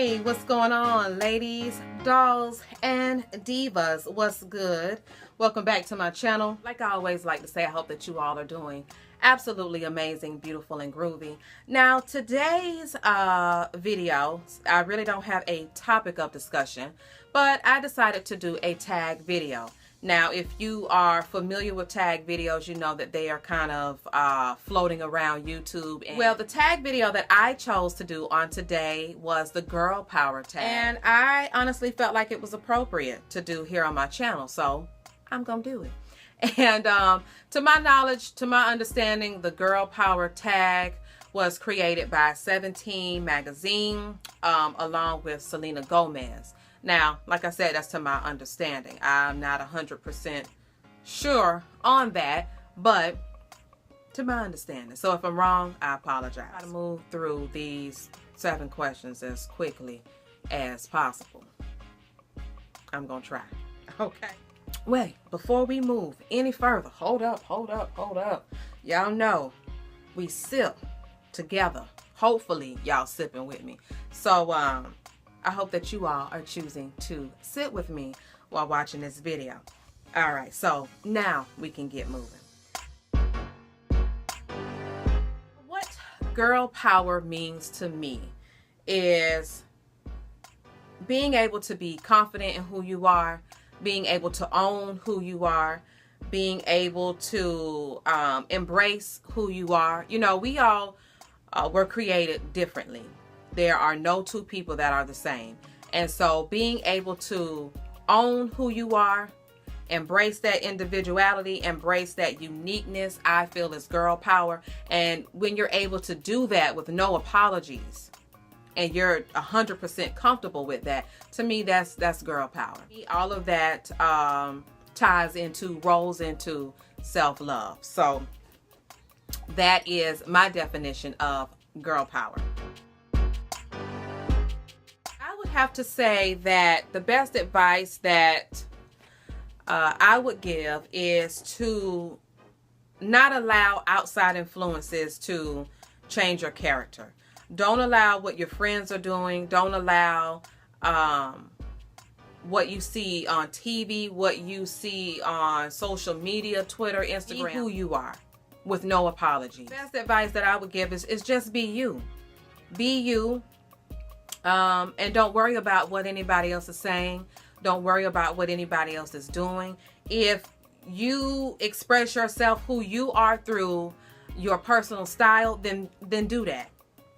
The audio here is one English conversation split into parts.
Hey, what's going on, ladies, dolls, and divas? What's good? Welcome back to my channel. Like I always like to say, I hope that you all are doing absolutely amazing, beautiful, and groovy. Now, today's video, I really don't have a topic of discussion, but I decided to do a tag video. Now, if you are familiar with tag videos, you know that they are kind of floating around YouTube. And well, the tag video that I chose to do on today was the girl power tag. And I honestly felt like it was appropriate to do here on my channel, so I'm gonna do it. And to my knowledge, to my understanding, the girl power tag was created by 17 magazine along with Selena Gomez. Now, like I said, that's to my understanding. I'm not 100% sure on that, but to my understanding. So if I'm wrong, I apologize. I'll try to move through these 7 questions as quickly as possible. I'm going to try. Okay. Wait, before we move any further, hold up. Y'all know we sip together. Hopefully, y'all sipping with me. So, I hope that you all are choosing to sit with me while watching this video. All right, so now we can get moving. What girl power means to me is being able to be confident in who you are, being able to own who you are, being able to embrace who you are. You know, we all were created differently. There are no two people that are the same. And so being able to own who you are, embrace that individuality, embrace that uniqueness, I feel is girl power. And when you're able to do that with no apologies and you're 100% comfortable with that, to me, that's girl power. All of that rolls into self-love. So that is my definition of girl power. Have to say that the best advice that I would give is to not allow outside influences to change your character. Don't allow what your friends are doing. Don't allow what you see on TV, what you see on social media, Twitter, Instagram. Be who you are with no apologies. The best advice that I would give is just be you. Be you. And don't worry about what anybody else is saying. Don't worry about what anybody else is doing. If you express yourself who you are through your personal style, then do that.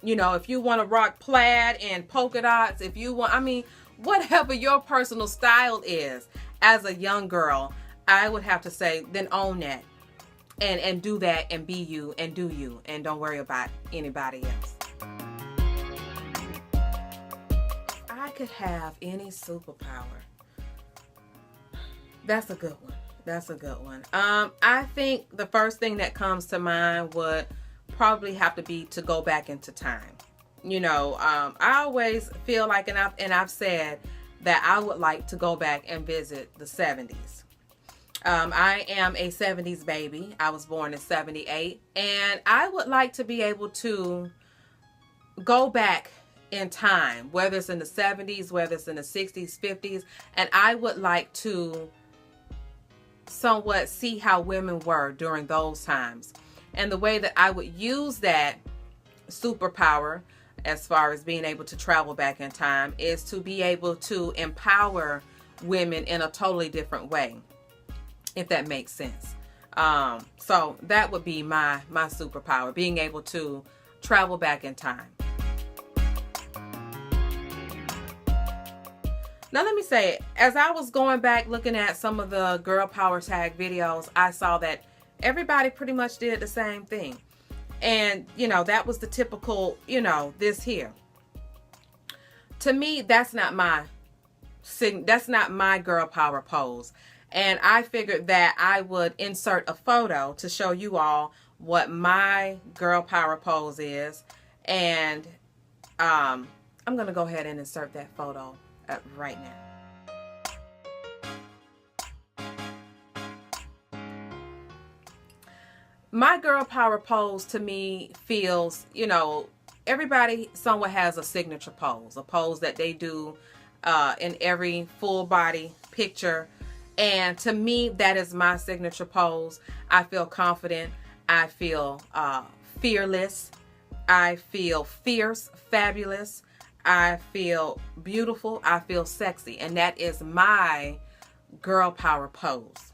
You know, if you want to rock plaid and polka dots, if you want, I mean, whatever your personal style is as a young girl, I would have to say, then own that and do that and be you and do you and don't worry about anybody else. Could have any superpower. That's a good one. That's a good one. I think the first thing that comes to mind would probably have to be to go back into time. You know, I always feel like, and I've said that I would like to go back and visit the 70s. I am a 70s baby. I was born in 78, and I would like to be able to go back in time, whether it's in the 70s, whether it's in the 60s, 50s, and I would like to somewhat see how women were during those times. And the way that I would use that superpower as far as being able to travel back in time is to be able to empower women in a totally different way, if that makes sense. So that would be my superpower, being able to travel back in time. Now, let me say, as I was going back looking at some of the girl power tag videos, I saw that everybody pretty much did the same thing. And, you know, that was the typical, you know, this here. To me, that's not my girl power pose. And I figured that I would insert a photo to show you all what my girl power pose is. And I'm going to go ahead and insert that photo right now. My girl power pose to me feels, you know, everybody somewhat has a signature pose, a pose that they do in every full body picture. And to me, that is my signature pose. I feel confident. I feel fearless. I feel fierce, fabulous. I feel beautiful. I feel sexy. And that is my girl power pose.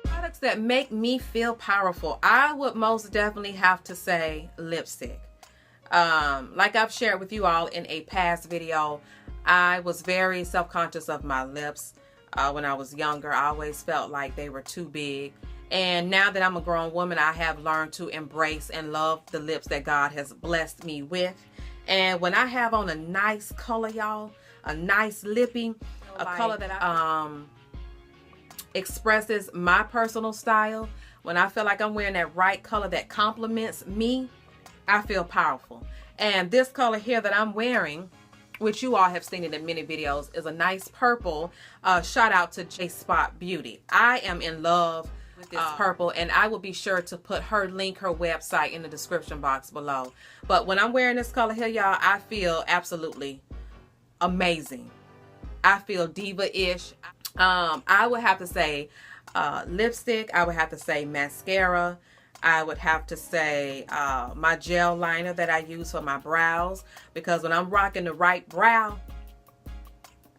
Products that make me feel powerful, I would most definitely have to say lipstick. Like I've shared with you all in a past video, I was very self-conscious of my lips when I was younger. I always felt like they were too big. And now that I'm a grown woman, I have learned to embrace and love the lips that God has blessed me with. And when I have on a nice color, y'all, a nice lippy, a color that expresses my personal style, when I feel like I'm wearing that right color that complements me, I feel powerful. And this color here that I'm wearing, which you all have seen it in many videos, is a nice purple. Shout out to J Spot Beauty. I am in love with this purple, and I will be sure to put her link, her website, in the description box below. But when I'm wearing this color here, y'all, I feel absolutely amazing. I feel diva-ish. I would have to say lipstick. I would have to say mascara. I would have to say my gel liner that I use for my brows, because when I'm rocking the right brow,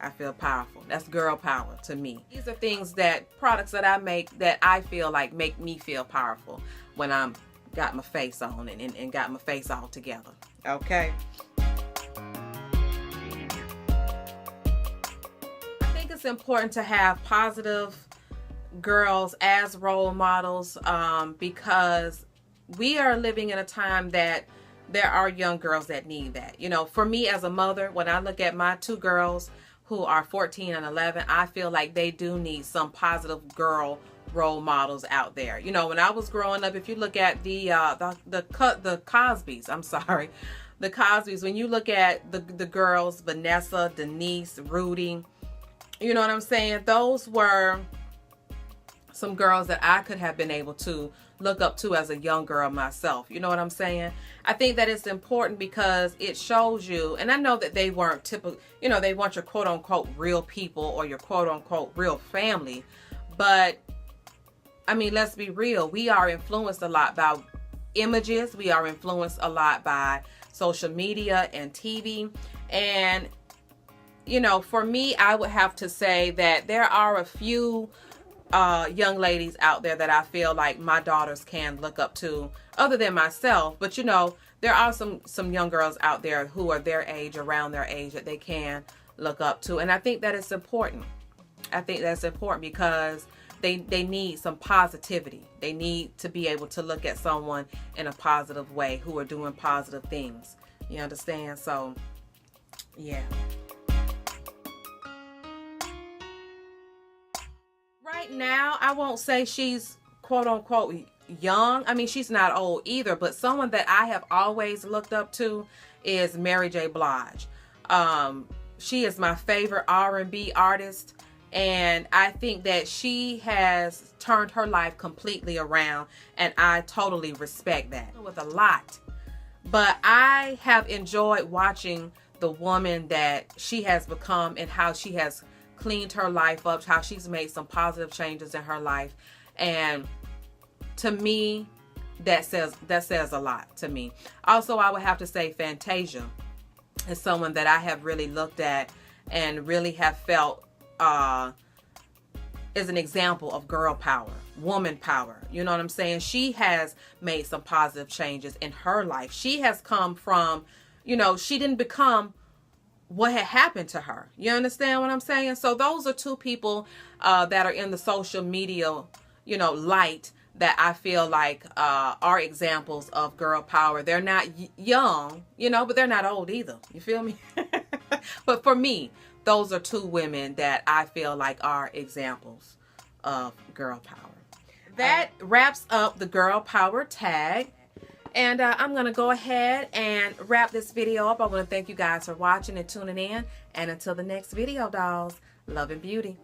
I feel powerful. That's girl power to me. These are things that, products that I make that I feel like make me feel powerful when I'm got my face on and got my face all together. Okay. I think it's important to have positive girls as role models because we are living in a time that there are young girls that need that. You know, for me as a mother, when I look at my two girls who are 14 and 11, I feel like they do need some positive girl role models out there. You know, when I was growing up, if you look at the Cosbys, I'm sorry, the Cosbys, when you look at the girls, Vanessa, Denise, Rudy, you know what I'm saying? Those were some girls that I could have been able to look up to as a young girl myself. You know what I'm saying? I think that it's important because it shows you, and I know that they weren't typical, you know, they weren't your quote unquote real people or your quote unquote real family. But I mean, let's be real. We are influenced a lot by images. We are influenced a lot by social media and TV. And, you know, for me, I would have to say that there are a few young ladies out there that I feel like my daughters can look up to other than myself. But you know, there are some young girls out there who are their age, around their age, that they can look up to. And I think that it's important. I think that's important because they need some positivity. They need to be able to look at someone in a positive way who are doing positive things. You understand? So yeah. Right now, I won't say she's quote unquote young. I mean, she's not old either, but someone that I have always looked up to is Mary J. Blige. She is my favorite R&B artist, and I think that she has turned her life completely around, and I totally respect that with a lot. But I have enjoyed watching the woman that she has become and how she has cleaned her life up, how she's made some positive changes in her life. And to me, that says a lot to me. Also, I would have to say Fantasia is someone that I have really looked at and really have felt is an example of girl power, woman power. You know what I'm saying? She has made some positive changes in her life. She has come from, you know, she didn't become what had happened to her. You understand what I'm saying? So those are two people that are in the social media, you know, light that I feel like are examples of girl power. They're not young, you know, but they're not old either. You feel me? But for me, those are two women that I feel like are examples of girl power. That wraps up the girl power tag. And I'm going to go ahead and wrap this video up. I want to thank you guys for watching and tuning in. And until the next video, dolls, love and beauty.